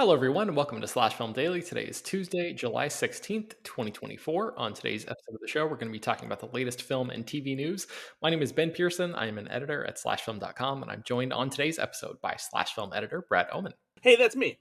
Hello, everyone, and welcome to Slash Film Daily. Today is Tuesday, July 16th, 2024. On today's episode of the show, we're going to be talking about the latest film and TV news. My name is Ben Pearson. I am an editor at slashfilm.com, and I'm joined on today's episode by Slash Film editor Brad Oman. Hey, that's me.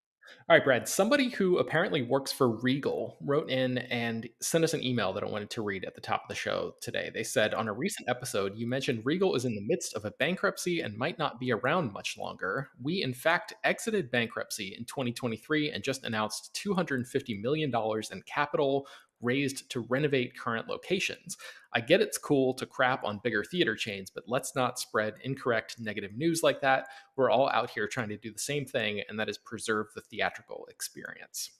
All right, Brad, somebody who apparently works for Regal wrote in and sent us an email that I wanted to read at the top of the show today. They said, on a recent episode, you mentioned Regal is in the midst of a bankruptcy and might not be around much longer. We, in fact, exited bankruptcy in 2023 and just announced $250 million in capital raised to renovate current locations. I get it's cool to crap on bigger theater chains, but let's not spread incorrect negative news like that. We're all out here trying to do the same thing, and that is preserve the theatrical experience.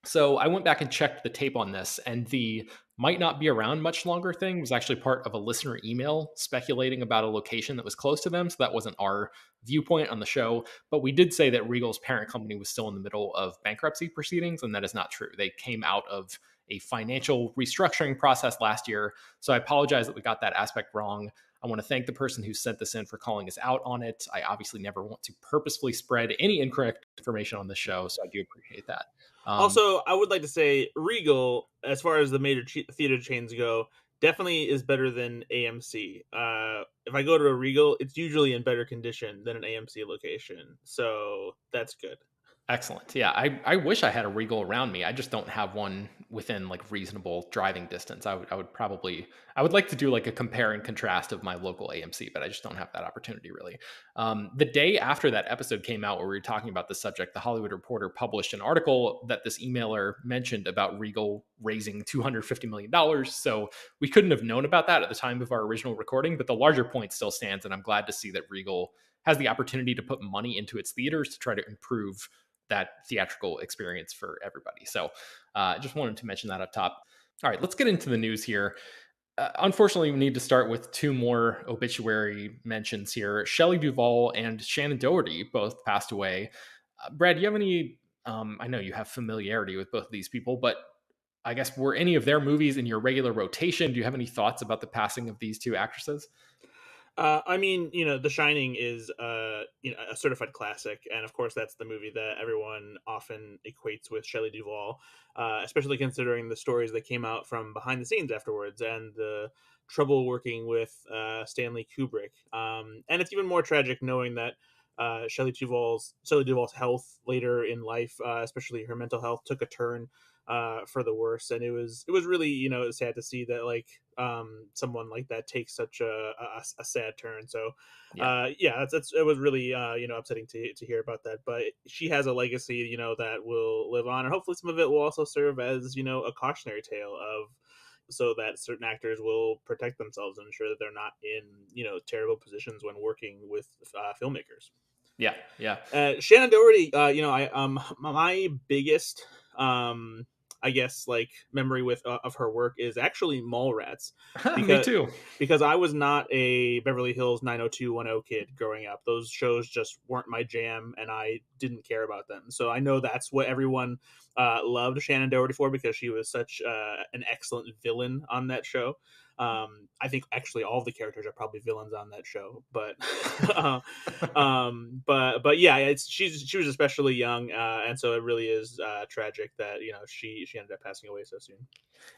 So I went back and checked the tape on this, and the might not be around much longer thing was actually part of a listener email speculating about a location that was close to them. So that wasn't our viewpoint on the show. But we did say that Regal's parent company was still in the middle of bankruptcy proceedings, and that is not true. They came out of a financial restructuring process last year. So I apologize that we got that aspect wrong. I want to thank the person who sent this in for calling us out on it. I obviously never want to purposefully spread any incorrect information on the show, so I do appreciate that. Also, I would like to say Regal, as far as the major theater chains go, definitely is better than AMC. If I go to a Regal, it's usually in better condition than an AMC location, so that's good. Excellent. Yeah, I wish I had a Regal around me. I just don't have one within like reasonable driving distance. I would like to do like a compare and contrast of my local AMC, but I just don't have that opportunity really. The day after that episode came out where we were talking about the subject, the Hollywood Reporter published an article that this emailer mentioned about Regal raising $250 million. So we couldn't have known about that at the time of our original recording, but the larger point still stands, and I'm glad to see that Regal has the opportunity to put money into its theaters to try to improve that theatrical experience for everybody. So I just wanted to mention that up top. All right, let's get into the news here. Unfortunately, we need to start with two more obituary mentions here. Shelley Duvall and Shannon Doherty both passed away. Brad, do you have any, I know you have familiarity with both of these people, but I guess were any of their movies in your regular rotation? Do you have any thoughts about the passing of these two actresses? I mean, The Shining is, a certified classic, and of course, that's the movie that everyone often equates with Shelley Duvall, especially considering the stories that came out from behind the scenes afterwards and the trouble working with Stanley Kubrick. And it's even more tragic knowing that Shelley Duvall's health later in life, especially her mental health, took a turn for the worse, and it was really sad to see that someone like that takes such a sad turn. So Yeah. it was really upsetting to hear about that, but she has a legacy that will live on, and hopefully some of it will also serve as a cautionary tale of so that certain actors will protect themselves and ensure that they're not in terrible positions when working with filmmakers. Yeah. Yeah. Shannon Doherty, I my biggest I guess memory with of her work is actually Mallrats, Me because too. I was not a Beverly Hills 90210 kid growing up. Those shows just weren't my jam, and I didn't care about them. So I know that's what everyone loved Shannon Doherty for, because she was such an excellent villain on that show. I think actually all of the characters are probably villains on that show, but but yeah, she was especially young, and so it really is tragic that she ended up passing away so soon.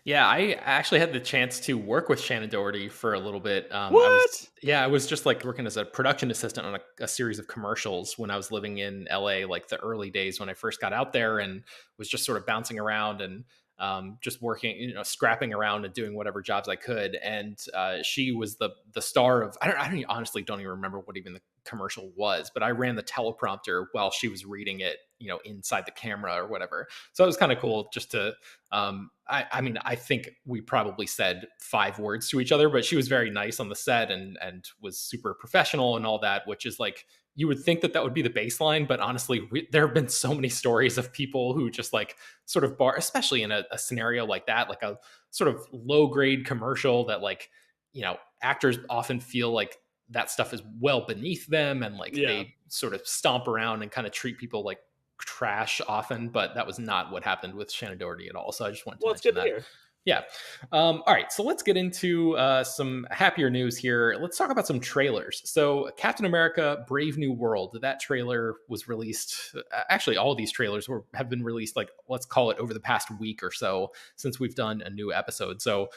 Yeah, I actually had the chance to work with Shannon Doherty for a little bit. What? I was just like working as a production assistant on a series of commercials when I was living in LA, like the early days when I first got out there, and was just sort of bouncing around and just working, scrapping around and doing whatever jobs I could. And she was the star of, I don't honestly don't even remember what even the commercial was, but I ran the teleprompter while she was reading it, inside the camera or whatever. So it was kind of cool just to, I mean, I think we probably said 5 words to each other, but she was very nice on the set and was super professional and all that, which is like, you would think that that would be the baseline, but honestly, there have been so many stories of people who just like sort of especially in a scenario like that, like a sort of low grade commercial that like, actors often feel like that stuff is well beneath them, and like Yeah. they sort of stomp around and kind of treat people like trash often, but that was not what happened with Shannon Doherty at all. So I just wanted to Well, it's mention good to that. hear. Yeah. All right. So let's get into some happier news here. Let's talk about some trailers. So, Captain America: Brave New World. That trailer was released. Actually, all of these trailers have been released. Like, let's call it over the past week or so since we've done a new episode. So,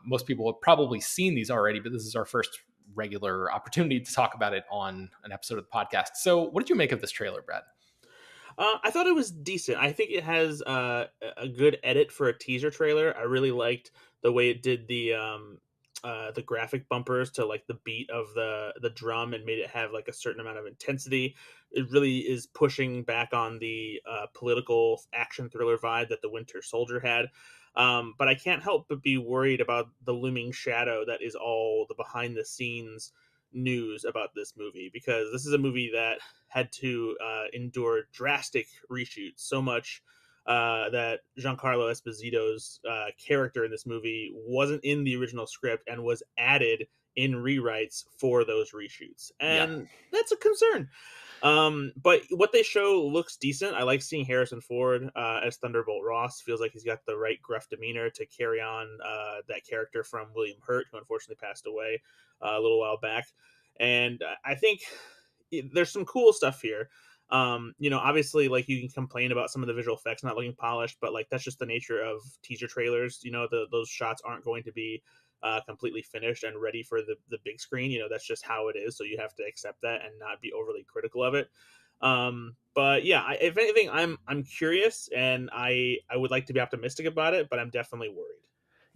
most people have probably seen these already, but this is our first regular opportunity to talk about it on an episode of the podcast. So, what did you make of this trailer, Brad? I thought it was decent. I think it has a good edit for a teaser trailer. I really liked the way it did the graphic bumpers to like the beat of the drum and made it have like a certain amount of intensity. It really is pushing back on the political action thriller vibe that the Winter Soldier had. But I can't help but be worried about the looming shadow that is all the behind the scenes news about this movie, because this is a movie that had to endure drastic reshoots, so much that Giancarlo Esposito's character in this movie wasn't in the original script and was added in rewrites for those reshoots, Yeah. and that's a concern. But what they show looks decent. I like seeing Harrison Ford as Thunderbolt Ross. Feels like he's got the right gruff demeanor to carry on that character from William Hurt, who unfortunately passed away a little while back. And I think there's some cool stuff here. Obviously, like you can complain about some of the visual effects not looking polished, but like that's just the nature of teaser trailers. Those shots aren't going to be completely finished and ready for the big screen. That's just how it is. So you have to accept that and not be overly critical of it. But yeah, if anything, I'm curious and I would like to be optimistic about it, but I'm definitely worried.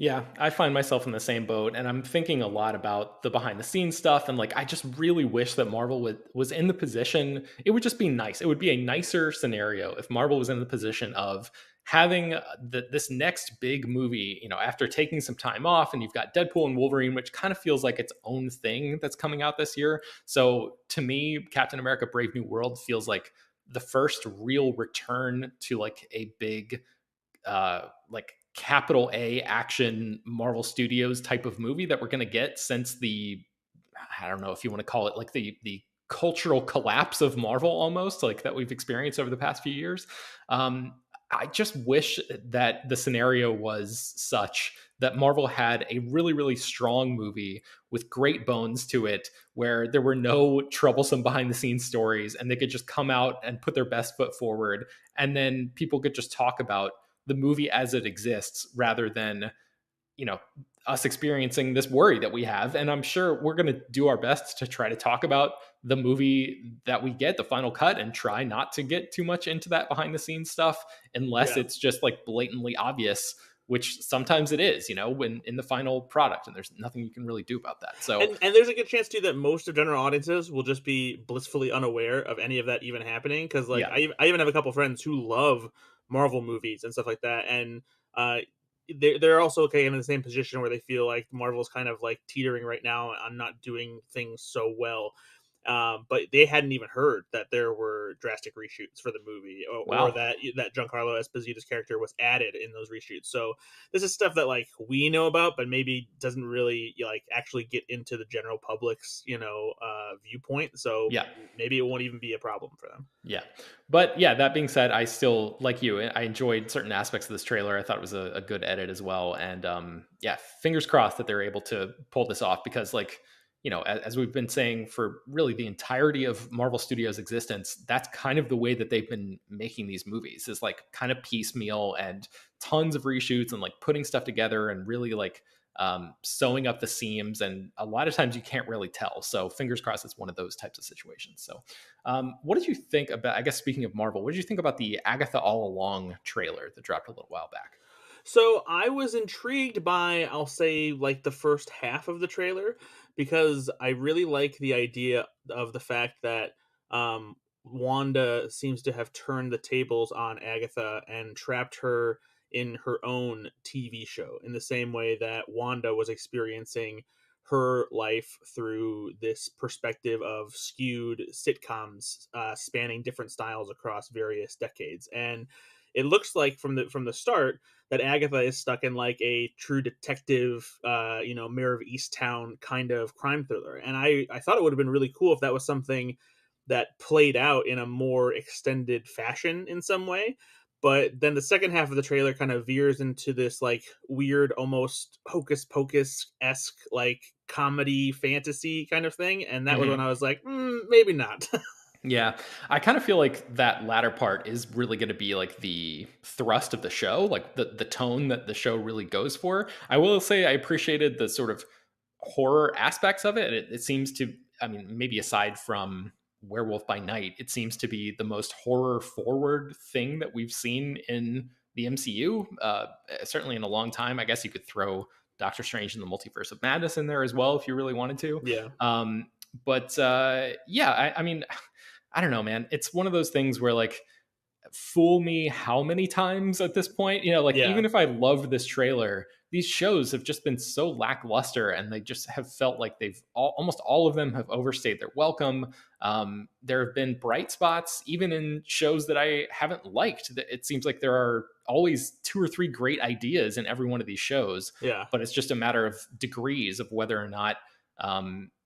Yeah, I find myself in the same boat, and I'm thinking a lot about the behind the scenes stuff. And like, I just really wish that Marvel was in the position. It would just be nice. It would be a nicer scenario if Marvel was in the position of having this next big movie. After taking some time off, and you've got Deadpool and Wolverine, which kind of feels like its own thing that's coming out this year. So to me, Captain America: Brave New World feels like the first real return to like a big like capital A action Marvel Studios type of movie that we're going to get since the, I don't know if you want to call it like the cultural collapse of Marvel, almost like that we've experienced over the past few years. I just wish that the scenario was such that Marvel had a really, really strong movie with great bones to it, where there were no troublesome behind the scenes stories, and they could just come out and put their best foot forward. And then people could just talk about the movie as it exists rather than, you know, us experiencing this worry that we have. And I'm sure we're going to do our best to try to talk about the movie that we get, the final cut, and try not to get too much into that behind the scenes stuff unless Yeah. it's just like blatantly obvious, which sometimes it is, when in the final product, and there's nothing you can really do about that. So And there's a good chance too that most of general audiences will just be blissfully unaware of any of that even happening. Because like yeah. I even have a couple friends who love Marvel movies and stuff like that, and uh, they're also okay in the same position where they feel like Marvel's kind of like teetering right now on not doing things so well. But they hadn't even heard that there were drastic reshoots for the movie, or Wow. that Giancarlo Esposito's character was added in those reshoots. So this is stuff that like we know about, but maybe doesn't really like actually get into the general public's viewpoint. So Yeah. maybe it won't even be a problem for them. Yeah. But yeah, that being said, I still, like you, I enjoyed certain aspects of this trailer. I thought it was a good edit as well. And yeah, fingers crossed that they're able to pull this off because, like, as we've been saying for really the entirety of Marvel Studios' existence, that's kind of the way that they've been making these movies, is like kind of piecemeal and tons of reshoots and like putting stuff together and really like sewing up the seams. And a lot of times you can't really tell. So fingers crossed it's one of those types of situations. So what did you think about, I guess, speaking of Marvel, what did you think about the Agatha All Along trailer that dropped a little while back? So I was intrigued by, I'll say, like the first half of the trailer, because I really like the idea of the fact that Wanda seems to have turned the tables on Agatha and trapped her in her own TV show in the same way that Wanda was experiencing her life through this perspective of skewed sitcoms spanning different styles across various decades. And it looks like from the start that Agatha is stuck in like a true detective, Mayor of Easttown kind of crime thriller. And I thought it would have been really cool if that was something that played out in a more extended fashion in some way. But then the second half of the trailer kind of veers into this like weird, almost hocus pocus esque like comedy fantasy kind of thing, and that was when Mhm. I was like, maybe not. Yeah, I kind of feel like that latter part is really going to be like the thrust of the show, like the tone that the show really goes for. I will say I appreciated the sort of horror aspects of it. It seems to, I mean, maybe aside from Werewolf by Night, it seems to be the most horror forward thing that we've seen in the MCU, certainly in a long time. I guess you could throw Doctor Strange and the Multiverse of Madness in there as well if you really wanted to. Yeah, But yeah, I mean, I don't know, man. It's one of those things where like fool me how many times at this point? You know, like yeah, even if I loved this trailer, these shows have just been so lackluster and they just have felt like almost all of them have overstayed their welcome. There have been bright spots, even in shows that I haven't liked. It seems like there are always two or three great ideas in every one of these shows, yeah. but it's just a matter of degrees of whether or not,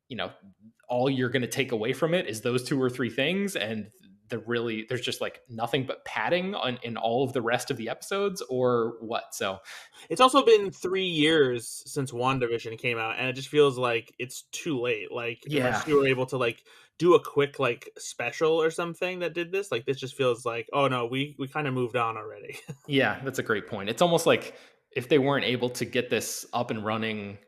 you know, all you're going to take away from it is those two or three things. And there's just like nothing but padding in all of the rest of the episodes or what. So It's also been 3 years since WandaVision came out, and it just feels like it's too late. Like, yeah, unless you were able to like do a quick like special or something that did this, like this just feels like, oh no, we kind of moved on already. yeah, that's a great point. It's almost like if they weren't able to get this up and running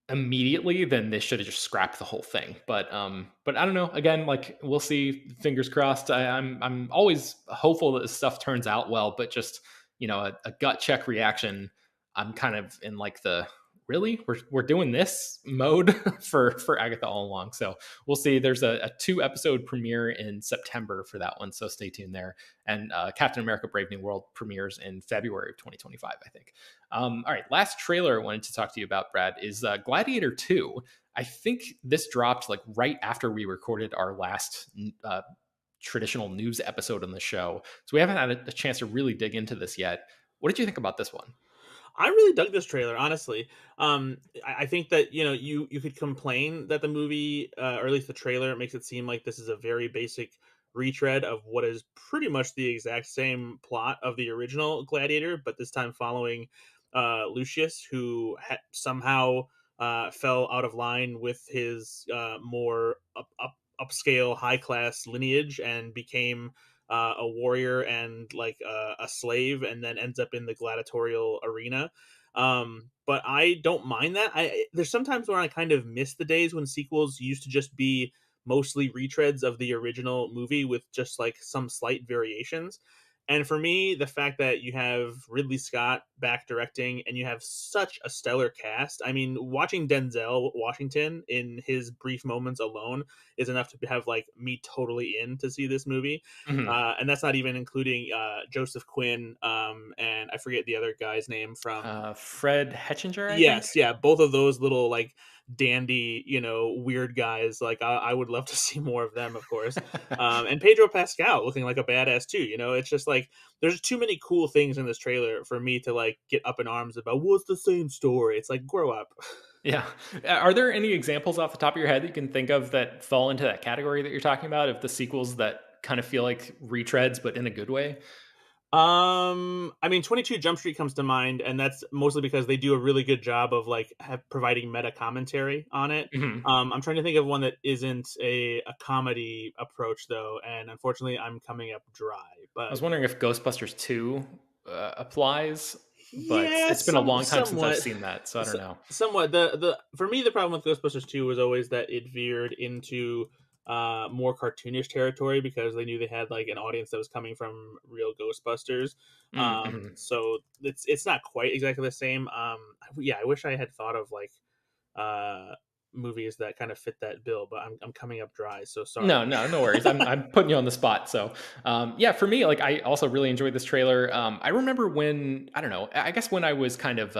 immediately, then they should have just scrapped the whole thing. But I don't know. Again, like we'll see. Fingers crossed. I'm always hopeful that this stuff turns out well, but just a gut check reaction. I'm kind of in like the really we're doing this mode for Agatha all along. So we'll see. There's a 2 episode premiere in September for that one, so stay tuned there. And Captain America: Brave New World premieres in February of 2025, I think. All right, last trailer I wanted to talk to you about, Brad, is Gladiator 2. I think this dropped like right after we recorded our last traditional news episode on the show. So we haven't had a chance to really dig into this yet. What did you think about this one? I really dug this trailer, honestly. I think that you could complain that the movie, or at least the trailer, makes it seem like this is a very basic retread of what is pretty much the exact same plot of the original Gladiator, but this time following Lucius, who somehow fell out of line with his more upscale, high class lineage and became a warrior and like a slave, and then ends up in the gladiatorial arena. But I don't mind that. There's sometimes where I kind of miss the days when sequels used to just be mostly retreads of the original movie with just like some slight variations. And for me, the fact that you have Ridley Scott back directing and you have such a stellar cast, I mean, watching Denzel Washington in his brief moments alone is enough to have like me totally in to see this movie. Mhm. And that's not even including Joseph Quinn, and I forget the other guy's name from. Fred Hetchinger, I think. Yes, yeah, both of those little like dandy, weird guys. Like I would love to see more of them, of course. And Pedro Pascal looking like a badass too. It's just like there's too many cool things in this trailer for me to like get up in arms about. What's the same story? It's like grow up. Yeah. Are there any examples off the top of your head that you can think of that fall into that category that you're talking about, of the sequels that kind of feel like retreads but in a good way? I mean, 22 Jump Street comes to mind, and that's mostly because they do a really good job of like providing meta commentary on it. Mhm. I'm trying to think of one that isn't a comedy approach though, and unfortunately, I'm coming up dry. I But was wondering if Ghostbusters 2 applies, but yeah, it's been a long time since I've somewhat. seen that, so I don't So, know. somewhat. The For me, the problem with Ghostbusters 2 was always that it veered into more cartoonish territory because they knew they had like an audience that was coming from real Ghostbusters. Mm-hmm. So it's not quite exactly the same. Yeah, I wish I had thought of like uh movies that kind of fit that bill, but I'm coming up dry, so No, sorry. no worries. I'm putting you on the spot. So, yeah, for me, like I also really enjoyed this trailer. I remember when I don't know. I guess when I was kind of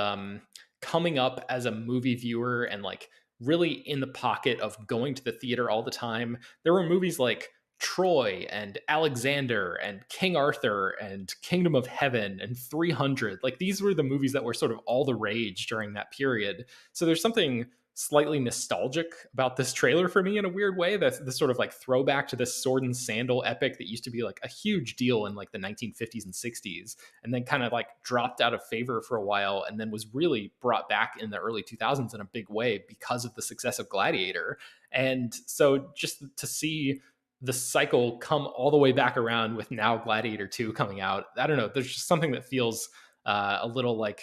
coming up as a movie viewer and like really in the pocket of going to the theater all the time, there were movies like Troy and Alexander and King Arthur and Kingdom of Heaven and 300. Like these were the movies that were sort of all the rage during that period. So there's something slightly nostalgic about this trailer for me in a weird way. That's this sort of like throwback to this sword and sandal epic that used to be like a huge deal in like the 1950s and 60s, and then kind of like dropped out of favor for a while, and then was really brought back in the early 2000s in a big way because of the success of Gladiator. And so just to see the cycle come all the way back around with now Gladiator 2 coming out, I don't know, there's just something that feels a little like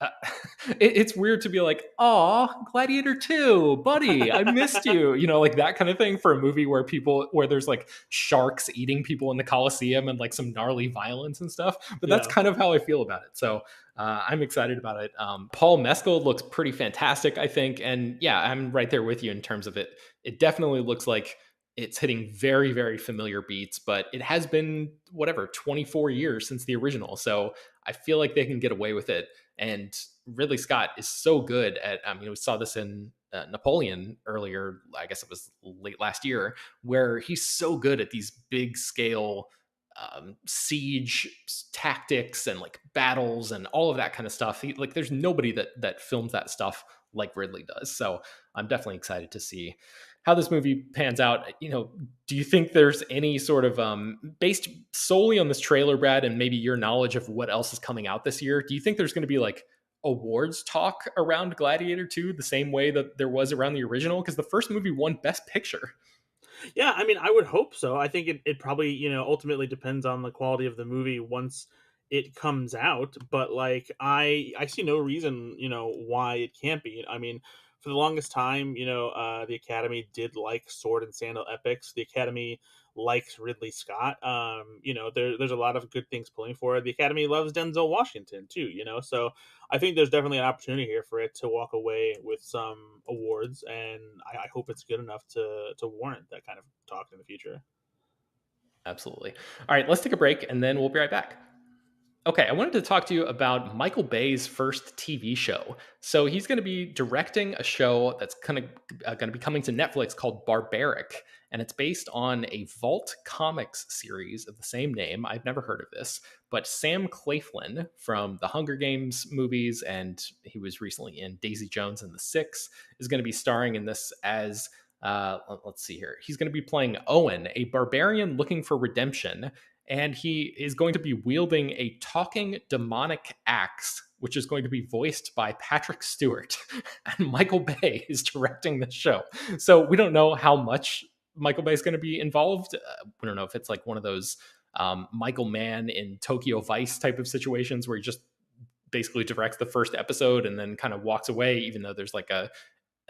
uh, it's weird to be like, "Aw, Gladiator 2, buddy, I missed you." You know, like that kind of thing for a movie where there's like sharks eating people in the Coliseum and like some gnarly violence and stuff. But that's Yeah. kind of how I feel about it. So I'm excited about it. Paul Mescal looks pretty fantastic, I think. And yeah, I'm right there with you in terms of it. It definitely looks like it's hitting very, very familiar beats, but it has been whatever 24 years since the original. So I feel like they can get away with it. And Ridley Scott is so good at, we saw this in Napoleon earlier, I guess it was late last year, where he's so good at these big scale siege tactics and like battles and all of that kind of stuff. Like there's nobody that films that stuff like Ridley does. So I'm definitely excited to see how this movie pans out. Do you think there's any sort of based solely on this trailer, Brad, and maybe your knowledge of what else is coming out this year? Do you think there's going to be like awards talk around Gladiator 2 the same way that there was around the original? Because the first movie won Best Picture. Yeah, I mean, I would hope so. I think it probably, ultimately depends on the quality of the movie once it comes out. But like, I see no reason, why it can't be. I mean, for the longest time, the Academy did like sword and sandal epics. The Academy likes Ridley Scott. There's a lot of good things pulling for it. The Academy loves Denzel Washington too. So I think there's definitely an opportunity here for it to walk away with some awards, and I hope it's good enough to warrant that kind of talk in the future. Absolutely. All right, let's take a break and then we'll be right back. Okay, I wanted to talk to you about Michael Bay's first TV show. So he's going to be directing a show that's kind of going to be coming to Netflix called Barbaric, and it's based on a Vault Comics series of the same name. I've never heard of this, but Sam Claflin from the Hunger Games movies, and he was recently in Daisy Jones and the Six, is going to be starring in this as. Let's see here. He's going to be playing Owen, a barbarian looking for redemption, and he is going to be wielding a talking demonic axe, which is going to be voiced by Patrick Stewart. And Michael Bay is directing the show. So we don't know how much Michael Bay is going to be involved. We don't know if it's like one of those Michael Mann in Tokyo Vice type of situations where he just basically directs the first episode and then kind of walks away, even though there's like an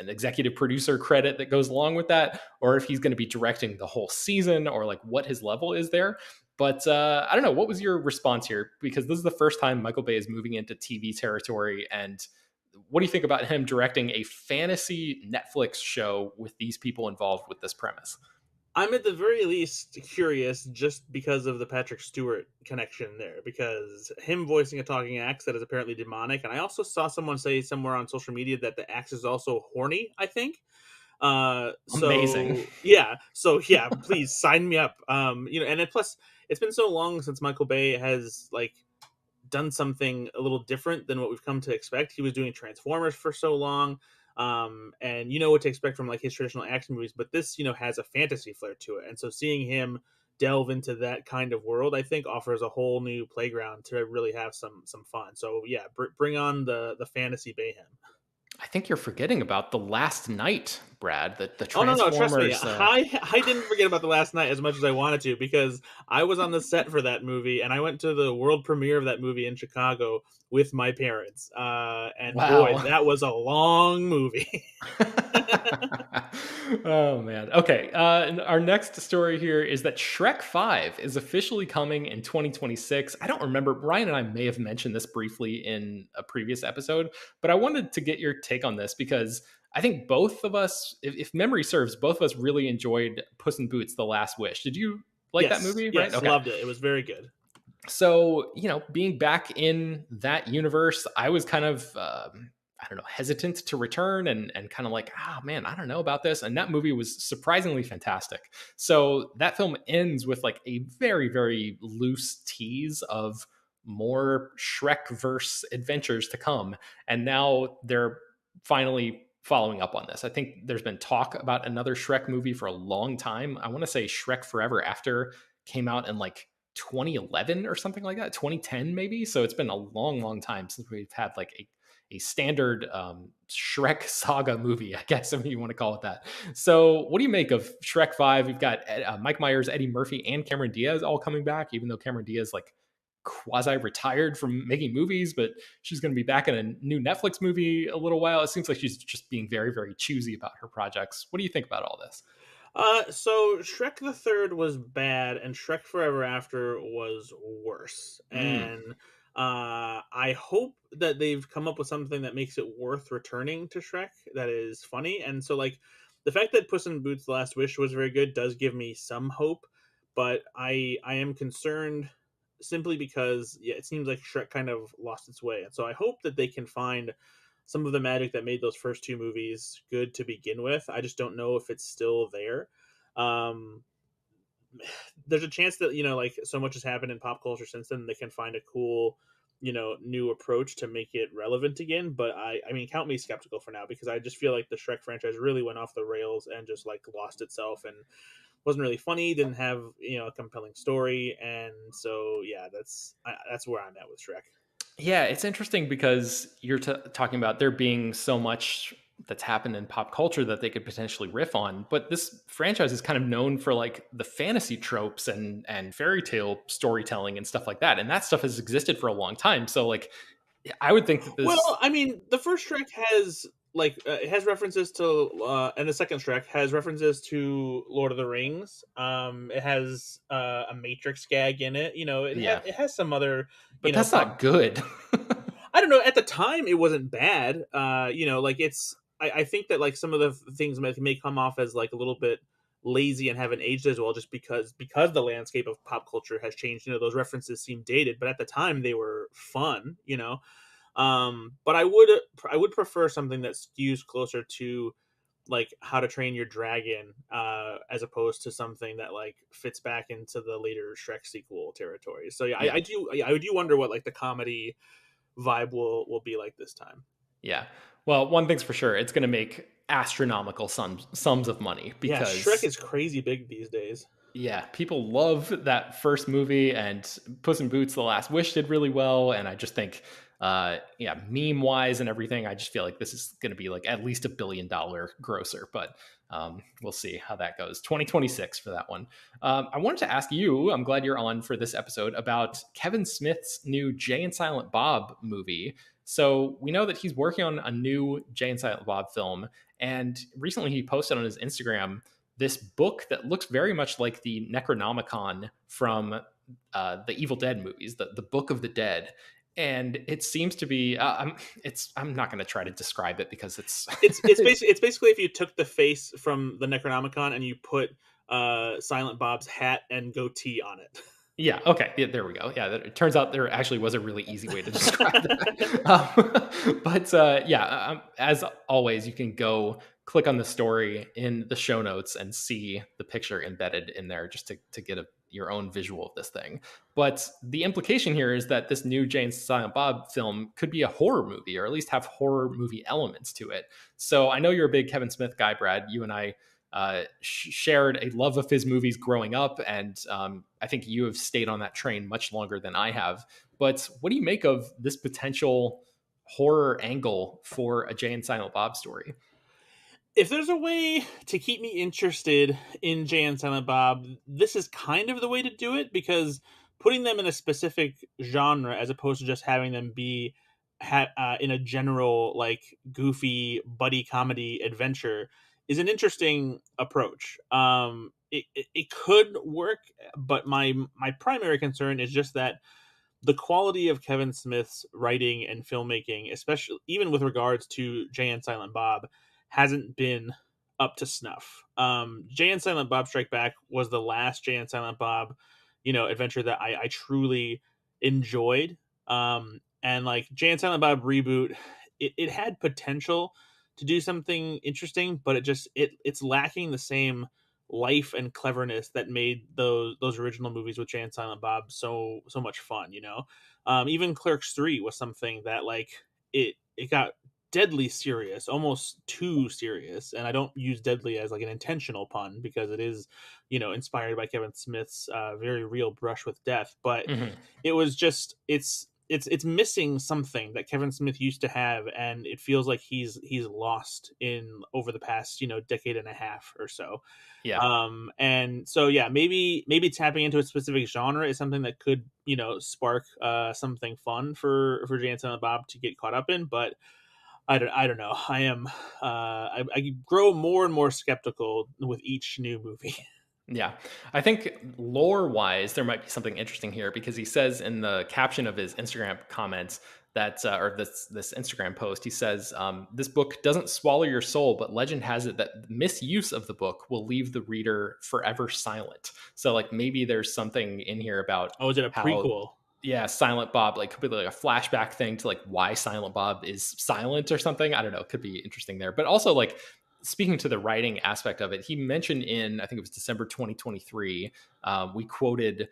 executive producer credit that goes along with that, or if he's going to be directing the whole season, or like what his level is there. But I don't know. What was your response here? Because this is the first time Michael Bay is moving into TV territory. And what do you think about him directing a fantasy Netflix show with these people involved with this premise? I'm at the very least curious just because of the Patrick Stewart connection there, because him voicing a talking axe that is apparently demonic. And I also saw someone say somewhere on social media that the axe is also horny, I think. Amazing. So yeah, please sign me up. And then plus it's been so long since Michael Bay has like done something a little different than what we've come to expect. He was doing Transformers for so long. And you know what to expect from like his traditional action movies, but this, has a fantasy flair to it. And so seeing him delve into that kind of world, I think offers a whole new playground to really have some fun. So yeah, bring on the fantasy Bayhem. I think you're forgetting about The Last Night, Brad, the Oh no, no, trust me. Transformers. I didn't forget about the last night as much as I wanted to, because I was on the set for that movie and I went to the world premiere of that movie in Chicago with my parents. And boy, Wow. that was a long movie. Oh man. Okay. And our next story here is that Shrek 5 is officially coming in 2026. I don't remember. Ryan and I may have mentioned this briefly in a previous episode, but I wanted to get your take on this because I think both of us, if memory serves, both of us really enjoyed Puss in Boots: The Last Wish. Did you like that Yes, movie? Right. yes, Okay. loved it. It was very good. So, being back in that universe, I was kind of, I don't know, hesitant to return and kind of like, man, I don't know about this. And that movie was surprisingly fantastic. So that film ends with like a very, very loose tease of more Shrek verse adventures to come. And now they're finally following up on this. I think there's been talk about another Shrek movie for a long time. I want to say Shrek Forever After came out in like 2011 or something like that, 2010 maybe. So it's been a long, long time since we've had like a standard Shrek saga movie, I guess, if you want to call it that. So, what do you make of Shrek 5? You've got Mike Myers, Eddie Murphy, and Cameron Diaz all coming back, even though Cameron Diaz like quasi retired from making movies, but she's going to be back in a new Netflix movie a little while. It seems like she's just being very, very choosy about her projects. What do you think about all this? So Shrek the Third was bad, and Shrek Forever After was worse. Mm, And I hope that they've come up with something that makes it worth returning to Shrek that is funny. And so, like, the fact that Puss in Boots: The Last Wish was very good does give me some hope, but I am concerned simply because yeah, it seems like Shrek kind of lost its way, and so I hope that they can find some of the magic that made those first two movies good to begin with. I just don't know if it's still there. Um, there's a chance that like so much has happened in pop culture since then, they can find a cool new approach to make it relevant again. But I mean, count me skeptical for now, because I just feel like the Shrek franchise really went off the rails and just like lost itself and wasn't really funny, didn't have a compelling story. And so yeah, that's where I'm at with Shrek. yeah, it's interesting because you're talking about there being so much that's happened in pop culture that they could potentially riff on, but this franchise is kind of known for like the fantasy tropes and fairy tale storytelling and stuff like that, and that stuff has existed for a long time. So like, I would think that this, Well, I mean, the first Shrek has it has references to, and the second Shrek has references to Lord of the Rings. It has a Matrix gag in it. yeah, it has some other, but that's pop. not good. I don't know. At the time, it wasn't bad. Like it's. I think that like some of the things may come off as like a little bit lazy and haven't aged as well, just because the landscape of pop culture has changed. Those references seem dated, but at the time they were fun. But I would prefer something that skews closer to like How to Train Your Dragon, as opposed to something that like fits back into the later Shrek sequel territory. So yeah, Yeah, I do wonder what like the comedy vibe will be like this time. yeah. Well, one thing's for sure, it's going to make astronomical sums of money Yeah, Shrek because is crazy big these days. yeah, people love that first movie, and Puss in Boots: The Last Wish did really well. And I just think, yeah, meme wise and everything, I just feel like this is going to be like at least $1 billion grosser. But we'll see how that goes. 2026 for that one. I wanted to ask you. I'm glad you're on for this episode about Kevin Smith's new Jay and Silent Bob movie. So we know that he's working on a new Jay and Silent Bob film, and recently he posted on his Instagram this book that looks very much like the Necronomicon from the Evil Dead movies, the Book of the Dead. And it seems to be. I'm not going to try to describe it because it's. It's basically if you took the face from the Necronomicon and you put Silent Bob's hat and goatee on it. Yeah. Okay. Yeah, there we go. Yeah. It turns out there actually was a really easy way to describe that. But yeah, as always, you can go click on the story in the show notes and see the picture embedded in there just to get your own visual of this thing. But the implication here is that this new Jane Silent Bob film could be a horror movie, or at least have horror movie elements to it. So I know you're a big Kevin Smith guy, Brad. You and I shared a love of his movies growing up, and I think you have stayed on that train much longer than I have. But what do you make of this potential horror angle for a Jay and Silent Bob story? If there's a way to keep me interested in Jay and Silent Bob, this is kind of the way to do it, because putting them in a specific genre as opposed to just having them be in a general like goofy buddy comedy adventure is an interesting approach. It could work, but my primary concern is just that the quality of Kevin Smith's writing and filmmaking, especially even with regards to Jay and Silent Bob, hasn't been up to snuff. Jay and Silent Bob Strike Back was the last Jay and Silent Bob, adventure that I truly enjoyed. And like Jay and Silent Bob reboot, it had potential to do something interesting, but it's lacking the same life and cleverness that made those original movies with Jay and Silent Bob so much fun. Even Clerks 3 was something that like it got deadly serious, almost too serious. And I don't use deadly as like an intentional pun because it is, inspired by Kevin Smith's very real brush with death. But Mhm. it was just it's missing something that Kevin Smith used to have, and it feels like he's lost in over the past decade and a half or so. Yeah. And so yeah, maybe tapping into a specific genre is something that could spark something fun for Jay and Silent Bob to get caught up in. But I don't know. I grow more and more skeptical with each new movie. Yeah. I think lore wise, there might be something interesting here because he says in the caption of his Instagram comments that, or this Instagram post, he says, this book doesn't swallow your soul, but legend has it that misuse of the book will leave the reader forever silent. So, like, maybe there's something in here about Oh, is it a how, prequel? yeah, Silent Bob, like, could be like a flashback thing to like why Silent Bob is silent or something. I don't know. It could be interesting there. But also, like, speaking to the writing aspect of it, he mentioned in, I think it was December 2023, we quoted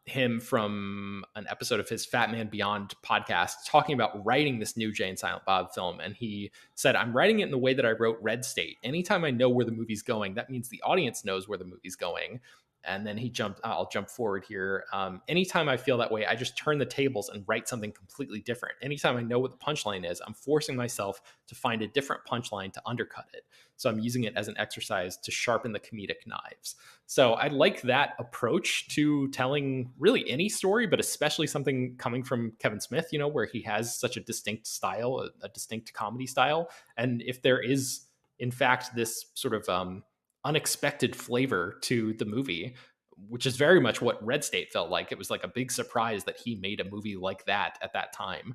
him from an episode of his Fat Man Beyond podcast talking about writing this new Jay and Silent Bob film. And he said, I'm writing it in the way that I wrote Red State. Anytime I know where the movie's going, that means the audience knows where the movie's going. And then I'll jump forward here. Anytime I feel that way, I just turn the tables and write something completely different. Anytime I know what the punchline is, I'm forcing myself to find a different punchline to undercut it. So I'm using it as an exercise to sharpen the comedic knives. So I like that approach to telling really any story, but especially something coming from Kevin Smith, where he has such a distinct style, a distinct comedy style. And if there is, in fact, this sort of unexpected flavor to the movie, which is very much what Red State felt like. It was like a big surprise that he made a movie like that at that time.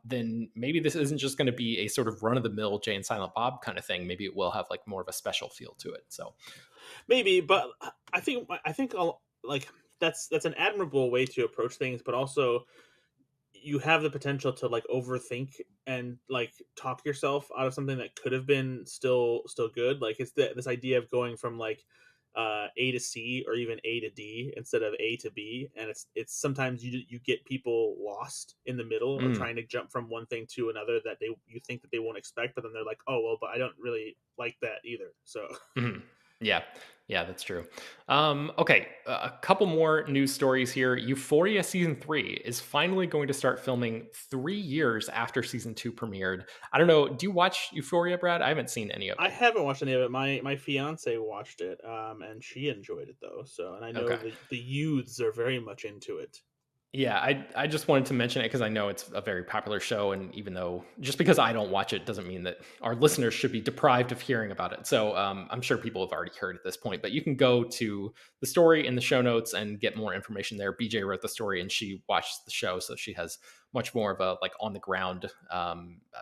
Then maybe this isn't just going to be a sort of run of the mill Jay and Silent Bob kind of thing. Maybe it will have like more of a special feel to it. So, Maybe, but I think like that's an admirable way to approach things, but also you have the potential to like overthink and like talk yourself out of something that could have been still good. Like it's this idea of going from like A to C or even A to D instead of A to B, and it's sometimes you get people lost in the middle of mm, trying to jump from one thing to another that you think that they won't expect, but then they're like, oh well, but I don't really like that either. So mhm. Yeah, yeah, that's true. Okay, a couple more news stories here. Euphoria season 3 is finally going to start filming 3 years after season 2 premiered. I don't know. Do you watch Euphoria, Brad? I haven't seen any of I it. haven't watched any of it. My fiance watched it, and she enjoyed it though. So, and I know Okay. the youths are very much into it. Yeah, I just wanted to mention it because I know it's a very popular show, and even though just because I don't watch it doesn't mean that our listeners should be deprived of hearing about it. So I'm sure people have already heard at this point, but you can go to the story in the show notes and get more information there. BJ wrote the story, and she watched the show, so she has much more of a like on the ground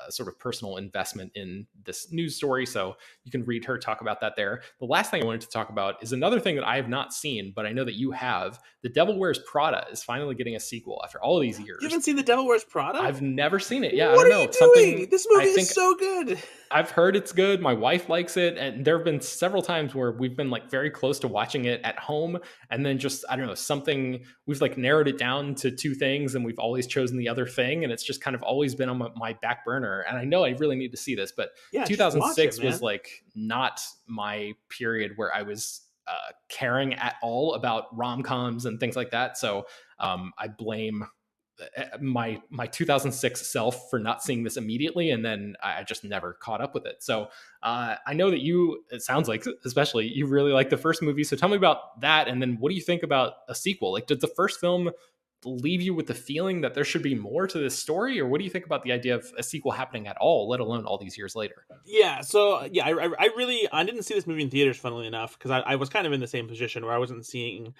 sort of personal investment in this news story. So you can read her talk about that there. The last thing I wanted to talk about is another thing that I have not seen, but I know that you have. The Devil Wears Prada is finally getting a sequel after all these You years. haven't seen The Devil Wears Prada? I've never seen it. Yeah, I What don't are know. you Something doing? This I movie is think so good. I've heard it's good. My wife likes it, and there have been several times where we've been like very close to watching it at home, and then just I don't know something we've like narrowed it down to two things, and we've always chosen the other thing, and it's just kind of always been on my back burner. And I know I really need to see this, but Yeah, just watch it, 2006 was man. like not my period where I was caring at all about rom coms and things like that. So I blame my 2006 self for not seeing this immediately, and then I just never caught up with it. So I know that you, it sounds like especially you really like the first movie. So tell me about that, and then what do you think about a sequel? Like, did the first film leave you with the feeling that there should be more to this story, or what do you think about the idea of a sequel happening at all, let alone all these years later? Yeah, so yeah, I really I didn't see this movie in theaters, funnily enough, because I was kind of in the same position where I wasn't seeing.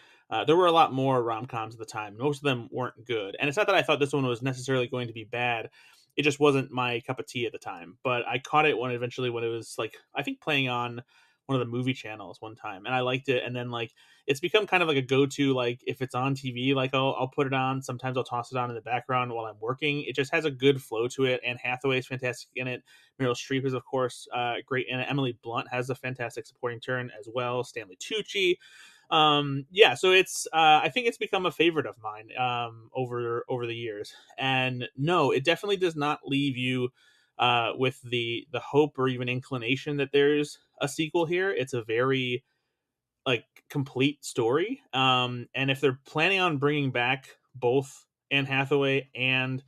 There were a lot more rom coms at the time. Most of them weren't good, and it's not that I thought this one was necessarily going to be bad. It just wasn't my cup of tea at the time. But I caught it when it was like I think playing on one of the movie channels one time, and I liked it. And then like it's become kind of like a go to like if it's on TV, like I'll put it on. Sometimes I'll toss it on in the background while I'm working. It just has a good flow to it. Anne Hathaway is fantastic in it. Meryl Streep is, of course, great, and Emily Blunt has a fantastic supporting turn as well. Stanley Tucci, yeah. So it's, I think it's become a favorite of mine over the years. And no, it definitely does not leave you with the hope or even inclination that there's a sequel here. It's a very like complete story. And if they're planning on bringing back both Anne Hathaway and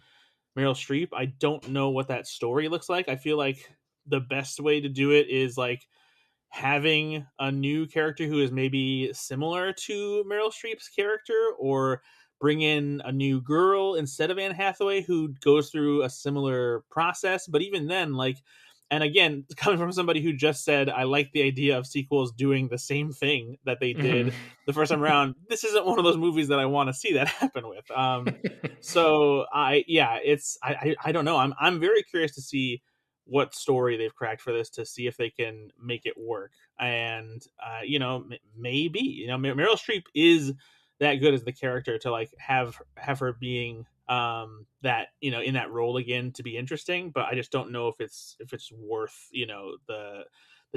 Meryl Streep, I don't know what that story looks like. I feel like the best way to do it is like having a new character who is maybe similar to Meryl Streep's character, or bring in a new girl instead of Anne Hathaway who goes through a similar process. But even then, like, and again, coming from somebody who just said, I like the idea of sequels doing the same thing that they Mhm. did the first time around, this isn't one of those movies that I want to see that happen with. So yeah, I don't know. I'm very curious to see what story they've cracked for this, to see if they can make it work. And maybe Meryl Streep is that good as the character to like have her being that in that role again to be interesting. But I just don't know if it's worth the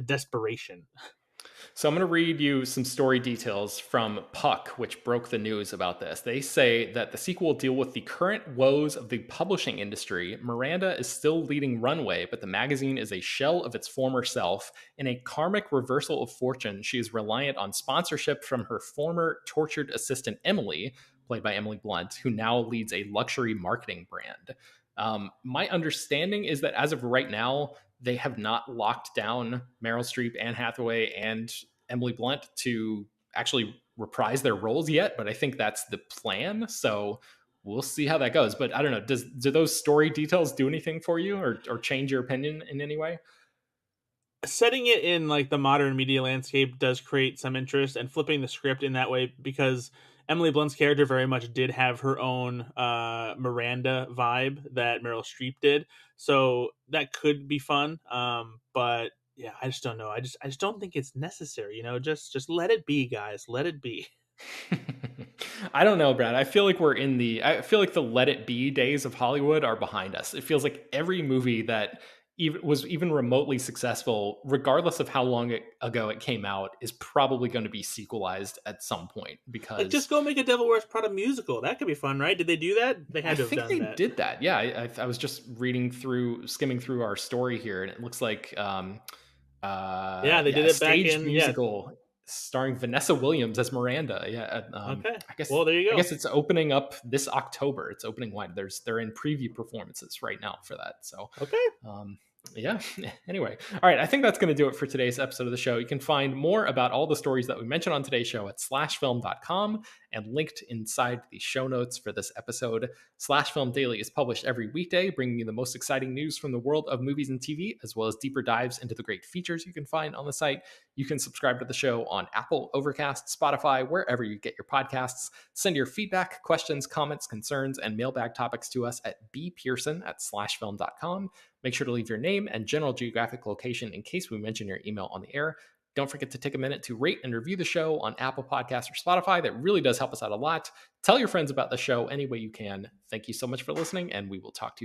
desperation. So I'm going to read you some story details from Puck, which broke the news about this. They say that the sequel will deal with the current woes of the publishing industry. Miranda is still leading Runway, but the magazine is a shell of its former self. In a karmic reversal of fortune, she is reliant on sponsorship from her former tortured assistant, Emily, played by Emily Blunt, who now leads a luxury marketing brand. My understanding is that as of right now, they have not locked down Meryl Streep, Anne Hathaway, and Emily Blunt to actually reprise their roles yet, but I think that's the plan. So we'll see how that goes. But I don't know. Do those story details do anything for you, or change your opinion in any way? Setting it in like the modern media landscape does create some interest, and flipping the script in that way, because Emily Blunt's character very much did have her own Miranda vibe that Meryl Streep did, so that could be fun. But yeah, I just don't know. I just don't think it's necessary. Just let it be, guys. Let it be. I don't know, Brad. I feel like the let it be days of Hollywood are behind us. It feels like every movie that even remotely successful, regardless of how ago it came out, is probably going to be sequelized at some point Like, because just go make a Devil Wears Prada musical. That could be fun, right? Did they do that? They I had to have think done they that. did that. Yeah, I was just skimming through our story here, and it looks like Yeah, they yeah, did a it back staged in, yeah. musical starring Vanessa Williams as Miranda. Yeah, Okay. Well, there you I go. guess it's opening up this October. It's opening wide. They're in preview performances right now for that. So Okay. um, yeah. Anyway, all right. I think that's going to do it for today's episode of the show. You can find more about all the stories that we mentioned on today's show at slashfilm.com, and linked inside the show notes for this episode. Slash Film Daily is published every weekday, bringing you the most exciting news from the world of movies and TV, as well as deeper dives into the great features you can find on the site. You can subscribe to the show on Apple, Overcast, Spotify, wherever you get your podcasts. Send your feedback, questions, comments, concerns, and mailbag topics to us at bpearson@slashfilm.com. Make sure to leave your name and general geographic location in case we mention your email on the air. Don't forget to take a minute to rate and review the show on Apple Podcasts or Spotify. That really does help us out a lot. Tell your friends about the show any way you can. Thank you so much for listening, and we will talk to you